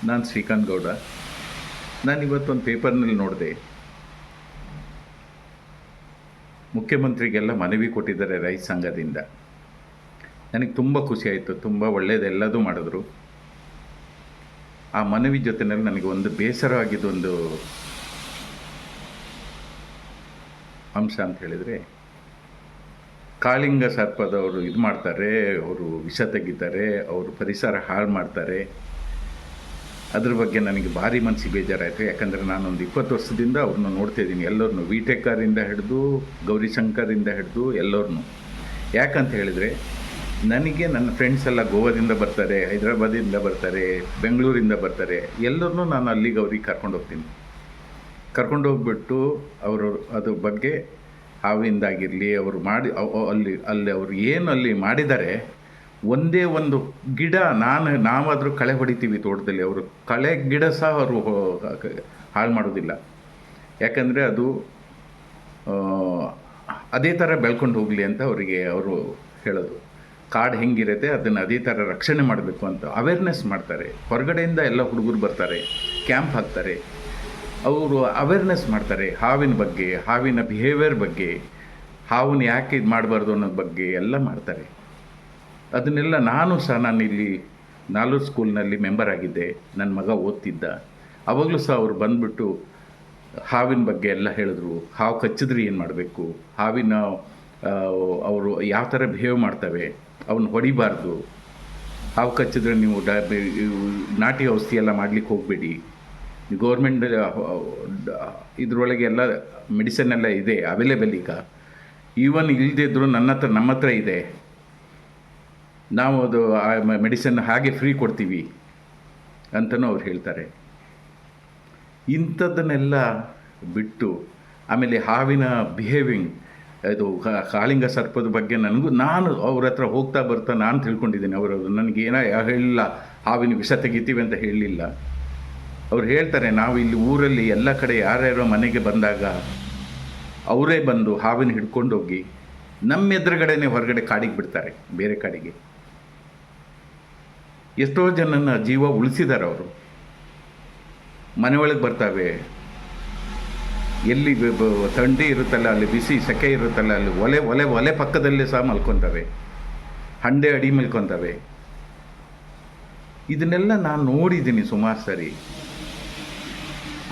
ನಾನು ಶ್ರೀಕಾಂತ್ ಗೌಡ. ನಾನಿವತ್ತೊಂದು ಪೇಪರ್ನಲ್ಲಿ ನೋಡಿದೆ, ಮುಖ್ಯಮಂತ್ರಿಗೆಲ್ಲ ಮನವಿ ಕೊಟ್ಟಿದ್ದಾರೆ ರೈತ ಸಂಘದಿಂದ. ನನಗೆ ತುಂಬ ಖುಷಿಯಾಯಿತು, ತುಂಬ ಒಳ್ಳೆಯದೆಲ್ಲದೂ ಮಾಡಿದ್ರು. ಆ ಮನವಿ ಜೊತೆಯಲ್ಲಿ ನನಗೆ ಒಂದು ಬೇಸರವಾಗಿದ್ದೊಂದು ಅಂಶ ಅಂತ ಹೇಳಿದರೆ, ಕಾಳಿಂಗ ಸರ್ಪದವರು ಇದು ಮಾಡ್ತಾರೆ, ಅವರು ವಿಷ ತೆಗಿತಾರೆ, ಅವರು ಪರಿಸರ ಹಾಳು ಮಾಡ್ತಾರೆ. ಅದ್ರ ಬಗ್ಗೆ ನನಗೆ ಭಾರಿ ಮನಸ್ಸಿಗೆ ಬೇಜಾರಾಯಿತು. ಯಾಕಂದರೆ ನಾನೊಂದು 20 ವರ್ಷದಿಂದ ಅವ್ರನ್ನ ನೋಡ್ತಾಯಿದ್ದೀನಿ, ಎಲ್ಲರನ್ನೂ, ವಿ ಟೆಕ್ಕರಿಂದ ಹಿಡಿದು ಗೌರಿಶಂಕರಿಂದ ಹಿಡಿದು ಎಲ್ಲರನ್ನೂ. ಯಾಕಂತ ಹೇಳಿದರೆ, ನನಗೆ ನನ್ನ ಫ್ರೆಂಡ್ಸ್ ಎಲ್ಲ ಗೋವಾದಿಂದ ಬರ್ತಾರೆ, ಹೈದರಾಬಾದಿಂದ ಬರ್ತಾರೆ, ಬೆಂಗಳೂರಿಂದ ಬರ್ತಾರೆ. ಎಲ್ಲರನ್ನೂ ನಾನು ಅಲ್ಲಿಗೆ ಅವ್ರಿಗೆ ಕರ್ಕೊಂಡೋಗ್ಬಿಟ್ಟು ಅವರು ಅದ್ರ ಬಗ್ಗೆ ಹಾವಿಂದಾಗಿರಲಿ, ಅವರು ಮಾಡಿ ಅಲ್ಲಿ ಅವರು ಏನು ಅಲ್ಲಿ ಮಾಡಿದ್ದಾರೆ, ಒಂದೇ ಒಂದು ಗಿಡ ನಾವಾದರೂ ಕಳೆ ಹೊಡಿತೀವಿ ತೋಟದಲ್ಲಿ, ಅವರು ಕಳೆ ಗಿಡ ಸಹ ಅವರು ಹಾಳು ಮಾಡೋದಿಲ್ಲ. ಯಾಕಂದರೆ ಅದು ಅದೇ ಥರ ಬೆಳ್ಕೊಂಡು ಹೋಗಲಿ ಅಂತ ಅವರು ಹೇಳೋದು. ಕಾಡು ಹೆಂಗಿರುತ್ತೆ ಅದನ್ನು ಅದೇ ಥರ ರಕ್ಷಣೆ ಮಾಡಬೇಕು ಅಂತ ಅವೇರ್ನೆಸ್ ಮಾಡ್ತಾರೆ. ಹೊರಗಡೆಯಿಂದ ಎಲ್ಲ ಹುಡುಗರು ಬರ್ತಾರೆ, ಕ್ಯಾಂಪ್ ಹಾಕ್ತಾರೆ, ಅವರು ಅವೇರ್ನೆಸ್ ಮಾಡ್ತಾರೆ ಹಾವಿನ ಬಗ್ಗೆ, ಹಾವಿನ ಬಿಹೇವಿಯರ್ ಬಗ್ಗೆ, ಹಾವನ್ನ ಯಾಕೆ ಇದು ಮಾಡಬಾರ್ದು ಅನ್ನೋದ್ರ ಬಗ್ಗೆ ಎಲ್ಲ ಮಾಡ್ತಾರೆ. ಅದನ್ನೆಲ್ಲ ನಾನಿಲ್ಲಿ ನಾಲೂರು ಸ್ಕೂಲ್ನಲ್ಲಿ ಮೆಂಬರ್ ಆಗಿದ್ದೆ, ನನ್ನ ಮಗ ಓದ್ತಿದ್ದ. ಆವಾಗಲೂ ಸಹ ಅವರು ಬಂದುಬಿಟ್ಟು ಹಾವಿನ ಬಗ್ಗೆ ಎಲ್ಲ ಹೇಳಿದ್ರು. ಹಾವು ಕಚ್ಚಿದ್ರೆ ಏನು ಮಾಡಬೇಕು, ಹಾವಿನ ಅವರು ಯಾವ ಥರ ಬಿಹೇವ್ ಮಾಡ್ತವೆ, ಅವನ್ನ ಹೊಡಿಬಾರ್ದು, ಹಾವು ಕಚ್ಚಿದ್ರೆ ನೀವು ನಾಟಿ ಔಷಧಿ ಎಲ್ಲ ಮಾಡಲಿಕ್ಕೆ ಹೋಗಬೇಡಿ, ಗೌರ್ಮೆಂಟ್ ಇದರೊಳಗೆ ಎಲ್ಲ ಮೆಡಿಸಿನ್ ಎಲ್ಲ ಇದೆ ಅವೈಲೇಬಲ್. ಈಗ ಈವನ್ ಇಲ್ಲದಿದ್ದರೂ ನಮ್ಮ ಹತ್ರ ಇದೆ, ನಾವು ಅದು ಆ ಮೆಡಿಸಿನ್ ಹಾಗೆ ಫ್ರೀ ಕೊಡ್ತೀವಿ ಅಂತಲೂ ಅವ್ರು ಹೇಳ್ತಾರೆ. ಇಂಥದ್ದನ್ನೆಲ್ಲ ಬಿಟ್ಟು ಆಮೇಲೆ ಹಾವಿನ ಬಿಹೇವಿಂಗ್, ಇದು ಕಾಳಿಂಗ ಸರ್ಪದ ಬಗ್ಗೆ ನಾನು ಅವ್ರ ಹತ್ರ ಹೋಗ್ತಾ ಬರ್ತಾ ನಾನು ತಿಳ್ಕೊಂಡಿದ್ದೀನಿ. ಅವರು ನನಗೇನೋ ಹೇಳಿಲ್ಲ, ಹಾವಿನ ವಿಷ ತೆಗಿತೀವಿ ಅಂತ ಹೇಳಲಿಲ್ಲ. ಅವ್ರು ಹೇಳ್ತಾರೆ, ನಾವು ಇಲ್ಲಿ ಊರಲ್ಲಿ ಎಲ್ಲ ಕಡೆ ಯಾರ್ಯಾರೋ ಮನೆಗೆ ಬಂದಾಗ ಅವರೇ ಬಂದು ಹಾವಿನ ಹಿಡ್ಕೊಂಡೋಗಿ ನಮ್ಮ ಎದುರುಗಡೆನೇ ಹೊರಗಡೆ ಕಾಡಿಗೆ ಬಿಡ್ತಾರೆ, ಬೇರೆ ಕಾಡಿಗೆ. ಎಷ್ಟೋ ಜನನ ಜೀವ ಉಳಿಸಿದ್ದಾರೆ ಅವರು. ಮನೆಯೊಳಗೆ ಬರ್ತವೆ, ಎಲ್ಲಿ ಥಂಡಿ ಇರುತ್ತಲ್ಲ ಅಲ್ಲಿ ಬಿಸಿ ಸೆಕೆ ಇರುತ್ತಲ್ಲ ಅಲ್ಲಿ ಒಲೆ ಪಕ್ಕದಲ್ಲೇ ಸಹ ಮಲ್ಕೊತವೆ, ಹಂಡೆ ಅಡಿ ಮಲ್ಕೊತವೆ. ಇದನ್ನೆಲ್ಲ ನಾನು ನೋಡಿದ್ದೀನಿ ಸುಮಾರು ಸರಿ.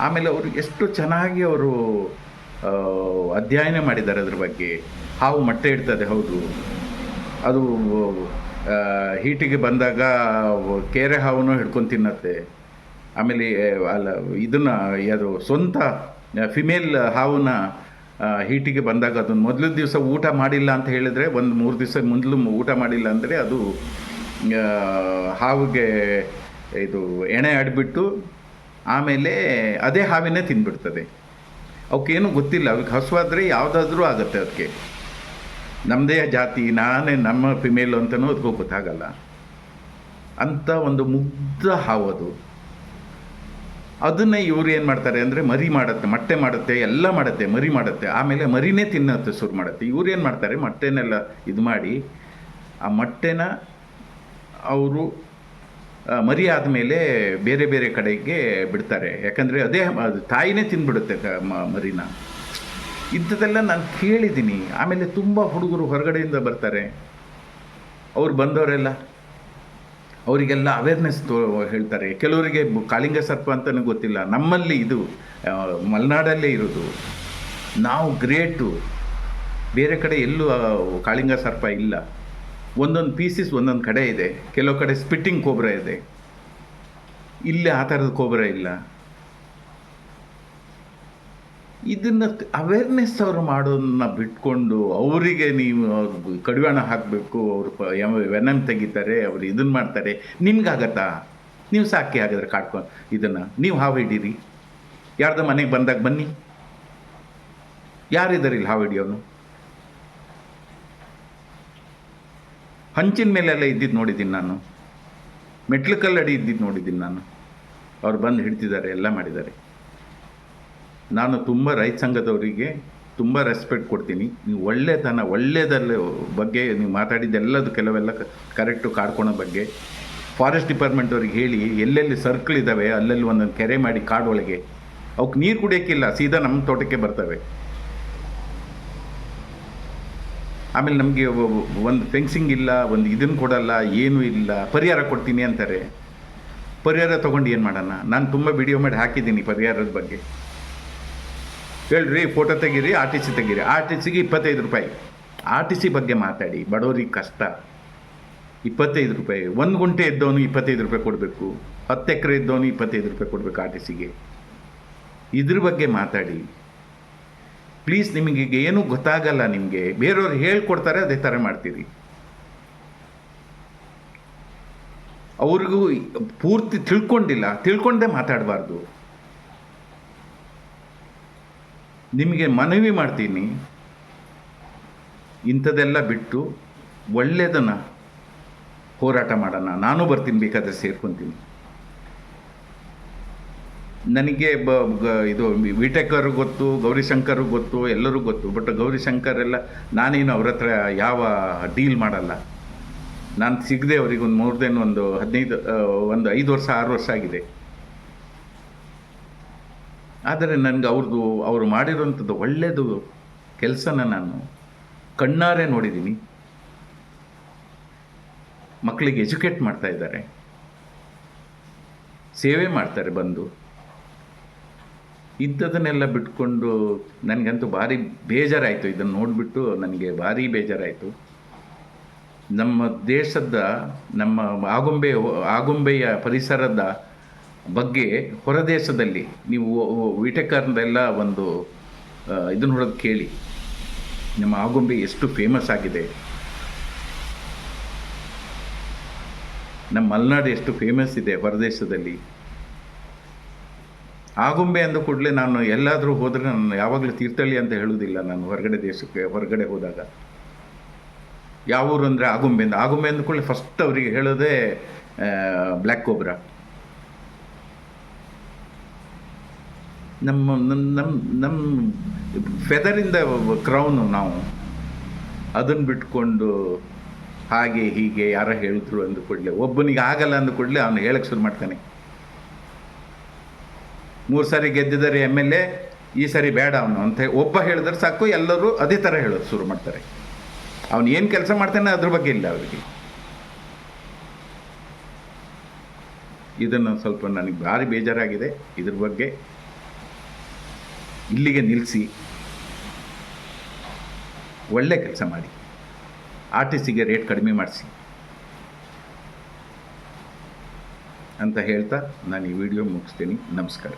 ಆಮೇಲೆ ಅವರು ಎಷ್ಟು ಚೆನ್ನಾಗಿ ಅವರು ಅಧ್ಯಯನ ಮಾಡಿದ್ದಾರೆ ಅದ್ರ ಬಗ್ಗೆ. ಹಾವು ಮೊಟ್ಟೆ ಇಡ್ತದೆ, ಹೌದು, ಅದು ಹೀಟಿಗೆ ಬಂದಾಗ ಕೇರೆ ಹಾವನ್ನು ಹಿಡ್ಕೊಂಡು ತಿನ್ನತ್ತೆ. ಆಮೇಲೆ ಇದನ್ನು ಅದು ಸ್ವಂತ ಫಿಮೇಲ್ ಹಾವನ್ನ ಹೀಟಿಗೆ ಬಂದಾಗ ಅದನ್ನು ಮೊದಲ ದಿವಸ ಊಟ ಮಾಡಿಲ್ಲ ಅಂತ ಹೇಳಿದರೆ, ಒಂದು 3 ದಿವಸ ಮೊದಲು ಊಟ ಮಾಡಿಲ್ಲ ಅಂದರೆ ಅದು ಹಾವಿಗೆ ಇದು ಎಣೆ ಆಡಿಬಿಟ್ಟು ಆಮೇಲೆ ಅದೇ ಹಾವಿನೇ ತಿಂದ್ಬಿಡ್ತದೆ. ಅವಕ್ಕೇನು ಗೊತ್ತಿಲ್ಲ, ಅವಕ್ಕೆ ಹಸುವಾದರೆ ಯಾವುದಾದ್ರೂ ಆಗುತ್ತೆ ಅದಕ್ಕೆ. ನಮ್ಮದೇ ಜಾತಿ, ನಮ್ಮ ಫಿಮೇಲು ಅಂತಲೂ ಅದಕ್ಕೂ ಗೊತ್ತಾಗಲ್ಲ. ಅಂಥ ಒಂದು ಮುಗ್ಧ ಹಾವು ಅದು. ಅದನ್ನೇ ಇವರು ಏನು ಮಾಡ್ತಾರೆ ಅಂದರೆ, ಮರಿ ಮಾಡುತ್ತೆ, ಮೊಟ್ಟೆ ಮಾಡುತ್ತೆ, ಎಲ್ಲ ಮಾಡುತ್ತೆ, ಮರಿ ಮಾಡುತ್ತೆ, ಆಮೇಲೆ ಮರಿನೇ ತಿನ್ನೋತ್ತೆ ಶುರು ಮಾಡುತ್ತೆ. ಇವ್ರು ಏನು ಮಾಡ್ತಾರೆ, ಮೊಟ್ಟೆನೆಲ್ಲ ಇದು ಮಾಡಿ ಆ ಮೊಟ್ಟೆನ ಅವರು ಮರಿ ಆದಮೇಲೆ ಬೇರೆ ಬೇರೆ ಕಡೆಗೆ ಬಿಡ್ತಾರೆ. ಯಾಕಂದರೆ ಅದೇ ತಾಯಿನೇ ತಿಂದ್ಬಿಡುತ್ತೆ ಮರಿನ. ಇಂಥದ್ದೆಲ್ಲ ನಾನು ಕೇಳಿದ್ದೀನಿ. ಆಮೇಲೆ ತುಂಬ ಹುಡುಗರು ಹೊರಗಡೆಯಿಂದ ಬರ್ತಾರೆ, ಅವ್ರು ಬಂದವರೆಲ್ಲ ಅವರಿಗೆಲ್ಲ ಅವೇರ್ನೆಸ್ ಹೇಳ್ತಾರೆ. ಕೆಲವರಿಗೆ ಕಾಳಿಂಗ ಸರ್ಪ ಅಂತಲೂ ಗೊತ್ತಿಲ್ಲ. ನಮ್ಮಲ್ಲಿ ಇದು ಮಲೆನಾಡಲ್ಲೇ ಇರೋದು, ನಾವು ಗ್ರೇಟು. ಬೇರೆ ಕಡೆ ಎಲ್ಲೂ ಕಾಳಿಂಗ ಸರ್ಪ ಇಲ್ಲ. ಒಂದೊಂದು ಪೀಸಸ್ ಒಂದೊಂದು ಕಡೆ ಇದೆ, ಕೆಲವು ಕಡೆ ಸ್ಪಿಟ್ಟಿಂಗ್ ಕೋಬ್ರಾ ಇದೆ, ಇಲ್ಲಿ ಆ ಥರದ ಕೋಬ್ರಾ ಇಲ್ಲ. ಇದನ್ನು ಅವೇರ್ನೆಸ್ ಅವರು ಮಾಡೋದನ್ನ ಬಿಟ್ಕೊಂಡು ಅವರಿಗೆ ನೀವು ಕಡಿವಾಣ ಹಾಕಬೇಕು, ಅವರು ವೆನಮ್ ತೆಗಿತಾರೆ, ಅವರು ಇದನ್ನು ಮಾಡ್ತಾರೆ. ನಿಮ್ಗಾಗತ್ತಾ? ನೀವು ಸಾಕಿ ಹಾಗಾದ್ರೆ ಇದನ್ನು ನೀವು ಹಾವು ಹಿಡೀರಿ. ಯಾರ್ದು ಮನೆಗೆ ಬಂದಾಗ ಬನ್ನಿ, ಯಾರಿದ್ದಾರೆ ಇಲ್ಲಿ ಹಾವು ಹಿಡಿಯೋನು? ಹಂಚಿನ ಮೇಲೆಲ್ಲ ಇದ್ದಿದ್ದು ನೋಡಿದ್ದೀನಿ ನಾನು, ಮೆಟ್ಲು ಕಲ್ಲಡಿ ಇದ್ದಿದ್ದು ನೋಡಿದ್ದೀನಿ ನಾನು. ಅವ್ರು ಬಂದು ಹಿಡ್ತಿದ್ದಾರೆ, ಎಲ್ಲ ಮಾಡಿದ್ದಾರೆ. ನಾನು ತುಂಬ ರೈತ ಸಂಘದವರಿಗೆ ತುಂಬ ರೆಸ್ಪೆಕ್ಟ್ ಕೊಡ್ತೀನಿ. ನೀವು ಒಳ್ಳೆಯದಲ್ಲ ಬಗ್ಗೆ ನೀವು ಮಾತಾಡಿದ್ದೆಲ್ಲದು ಕೆಲವೆಲ್ಲ ಕರೆಕ್ಟು ಕಾಡ್ಕೊಳೋ ಬಗ್ಗೆ ಫಾರೆಸ್ಟ್ ಡಿಪಾರ್ಟ್ಮೆಂಟವ್ರಿಗೆ ಹೇಳಿ ಎಲ್ಲೆಲ್ಲಿ ಸರ್ಕಲ್ ಇದ್ದಾವೆ ಅಲ್ಲೆಲ್ಲಿ ಒಂದೊಂದು ಕೆರೆ ಮಾಡಿ ಕಾಡೊಳಗೆ ಅವಕ್ಕೆ ನೀರು ಕುಡಿಯೋಕ್ಕಿಲ್ಲ, ಸೀದಾ ನಮ್ಮ ತೋಟಕ್ಕೆ ಬರ್ತವೆ. ಆಮೇಲೆ ನಮಗೆ ಒಂದು ಫೆನ್ಸಿಂಗ್ ಇಲ್ಲ, ಒಂದು ಇದನ್ನು ಕೊಡಲ್ಲ, ಏನೂ ಇಲ್ಲ, ಪರಿಹಾರ ಕೊಡ್ತೀನಿ ಅಂತಾರೆ. ಪರಿಹಾರ ತೊಗೊಂಡು ಏನು ಮಾಡೋಣ? ನಾನು ತುಂಬ ವಿಡಿಯೋ ಮಾಡಿ ಹಾಕಿದ್ದೀನಿ ಪರಿಹಾರದ ಬಗ್ಗೆ. ಹೇಳ್ರಿ, ಫೋಟೋ ತೆಗೀರಿ, ಆರ್ ಟಿ ಸಿ ತೆಗೀರಿ. ಆರ್ ಟಿ ಸಿಗೆ 25 ರೂಪಾಯಿ. ಆರ್ ಟಿ ಸಿ ಬಗ್ಗೆ ಮಾತಾಡಿ, ಬಡವರಿಗೆ ಕಷ್ಟ. 25 ರೂಪಾಯಿ. 1 ಗುಂಟೆ ಇದ್ದವನು 25 ರೂಪಾಯಿ ಕೊಡಬೇಕು, 10 ಎಕರೆ ಇದ್ದವನು 25 ರೂಪಾಯಿ ಕೊಡಬೇಕು ಆರ್ ಟಿ ಸಿಗೆ. ಇದ್ರ ಬಗ್ಗೆ ಮಾತಾಡಿ ಪ್ಲೀಸ್. ನಿಮಗೆ ಏನೂ ಗೊತ್ತಾಗಲ್ಲ, ನಿಮಗೆ ಬೇರೆಯವ್ರು ಹೇಳ್ಕೊಡ್ತಾರೆ, ಅದೇ ಥರ ಮಾಡ್ತೀರಿ. ಅವ್ರಿಗೂ ಪೂರ್ತಿ ತಿಳ್ಕೊಂಡಿಲ್ಲ, ತಿಳ್ಕೊಂಡೇ ಮಾತಾಡಬಾರ್ದು. ನಿಮಗೆ ಮನವಿ ಮಾಡ್ತೀನಿ, ಇಂಥದ್ದೆಲ್ಲ ಬಿಟ್ಟು ಒಳ್ಳೆಯದನ್ನು ಹೋರಾಟ ಮಾಡೋಣ. ನಾನು ಬರ್ತೀನಿ, ಬೇಕಾದರೆ ಸೇರ್ಕೊತೀನಿ. ನನಗೆ ಇದು ವಿಟೇಕರ್ ಗೊತ್ತು, ಗೌರಿಶಂಕರ್ ಗೊತ್ತು, ಎಲ್ಲರೂ ಗೊತ್ತು. ಬಟ್ ಗೌರಿಶಂಕರ್ ಎಲ್ಲ ನಾನೇನು ಅವ್ರ ಹತ್ರ ಯಾವ ಡೀಲ್ ಮಾಡಲ್ಲ. ನಾನು ಸಿಗದೆ ಅವ್ರಿಗೆ ಒಂದು ಮೋರ್ ದೆನ್ ಒಂದು 5 ವರ್ಷ 6 ವರ್ಷ ಆಗಿದೆ. ಆದರೆ ನನಗೆ ಅವರು ಮಾಡಿರೋಂಥದ್ದು ಒಳ್ಳೆಯದು ಕೆಲಸನ ನಾನು ಕಣ್ಣಾರೆ ನೋಡಿದ್ದೀನಿ. ಮಕ್ಕಳಿಗೆ ಎಜುಕೇಟ್ ಮಾಡ್ತಾ ಇದ್ದಾರೆ, ಸೇವೆ ಮಾಡ್ತಾರೆ ಬಂದು. ಇಂಥದನ್ನೆಲ್ಲ ಬಿಟ್ಕೊಂಡು ನನಗಂತೂ ಭಾರಿ ಬೇಜಾರಾಯಿತು. ಇದನ್ನು ನೋಡಿಬಿಟ್ಟು ನನಗೆ ಭಾರಿ ಬೇಜಾರಾಯಿತು. ನಮ್ಮ ದೇಶದ, ನಮ್ಮ ಆಗುಂಬೆಯ ಪರಿಸರದ ಬಗ್ಗೆ ಹೊರದೇಶದಲ್ಲಿ ನೀವು ವಿಟೇಕರ್ನೆಲ್ಲ ಒಂದು ಇದನ್ನು ಹೊಡೆದು ಕೇಳಿ, ನಮ್ಮ ಆಗುಂಬೆ ಎಷ್ಟು ಫೇಮಸ್ ಆಗಿದೆ, ನಮ್ಮ ಮಲೆನಾಡು ಎಷ್ಟು ಫೇಮಸ್ ಇದೆ ಹೊರದೇಶದಲ್ಲಿ. ಆಗುಂಬೆ ಅಂದ ಕೂಡಲೇ ನಾನು ಎಲ್ಲಾದರೂ ಹೋದರೆ ನಾನು ಯಾವಾಗಲೂ ತೀರ್ಥಹಳ್ಳಿ ಅಂತ ಹೇಳುವುದಿಲ್ಲ. ನಾನು ಹೊರಗಡೆ ಹೋದಾಗ ಯಾವ ಊರು ಅಂದರೆ ಆಗುಂಬೆ ಅಂದ ಕೂಡಲೇ ಫಸ್ಟ್ ಅವರಿಗೆ ಹೇಳೋದೇ ಬ್ಲ್ಯಾಕ್ ಕೋಬ್ರಾ. ನಮ್ಮ ಫೆದರಿಂದ ಕ್ರೌನು ನಾವು ಅದನ್ನು ಬಿಟ್ಕೊಂಡು ಹಾಗೆ ಹೀಗೆ ಯಾರೋ ಹೇಳಿದ್ರು ಅಂದ ಕೂಡಲೇ, ಒಬ್ಬನಿಗೆ ಆಗಲ್ಲ ಅಂದ ಕೂಡಲೇ ಅವನು ಹೇಳಕ್ಕೆ ಶುರು ಮಾಡ್ತಾನೆ. 3 ಸಾರಿ ಗೆದ್ದಿದ್ದಾರೆ MLA, ಈ ಸಾರಿ ಬೇಡ ಅವನು ಅಂತ ಒಬ್ಬ ಹೇಳಿದ್ರೆ ಸಾಕು, ಎಲ್ಲರೂ ಅದೇ ಥರ ಹೇಳೋದು ಶುರು ಮಾಡ್ತಾರೆ. ಅವನು ಏನು ಕೆಲಸ ಮಾಡ್ತಾನೆ ಅದ್ರ ಬಗ್ಗೆ ಇಲ್ಲ ಅವರಿಗೆ. ಇದನ್ನು ಸ್ವಲ್ಪ ನನಗೆ ಭಾರಿ ಬೇಜಾರಾಗಿದೆ. ಇದ್ರ ಬಗ್ಗೆ ಇಲ್ಲಿಗೆ ನಿಲ್ಲಿಸಿ ಒಳ್ಳೆ ಕೆಲಸ ಮಾಡಿ, ಆರ್ ಟಿ ಸಿಗೆ ರೇಟ್ ಕಡಿಮೆ ಮಾಡಿಸಿ ಅಂತ ಹೇಳ್ತಾ ನಾನು ಈ ವಿಡಿಯೋ ಮುಗಿಸ್ತೀನಿ. ನಮಸ್ಕಾರ.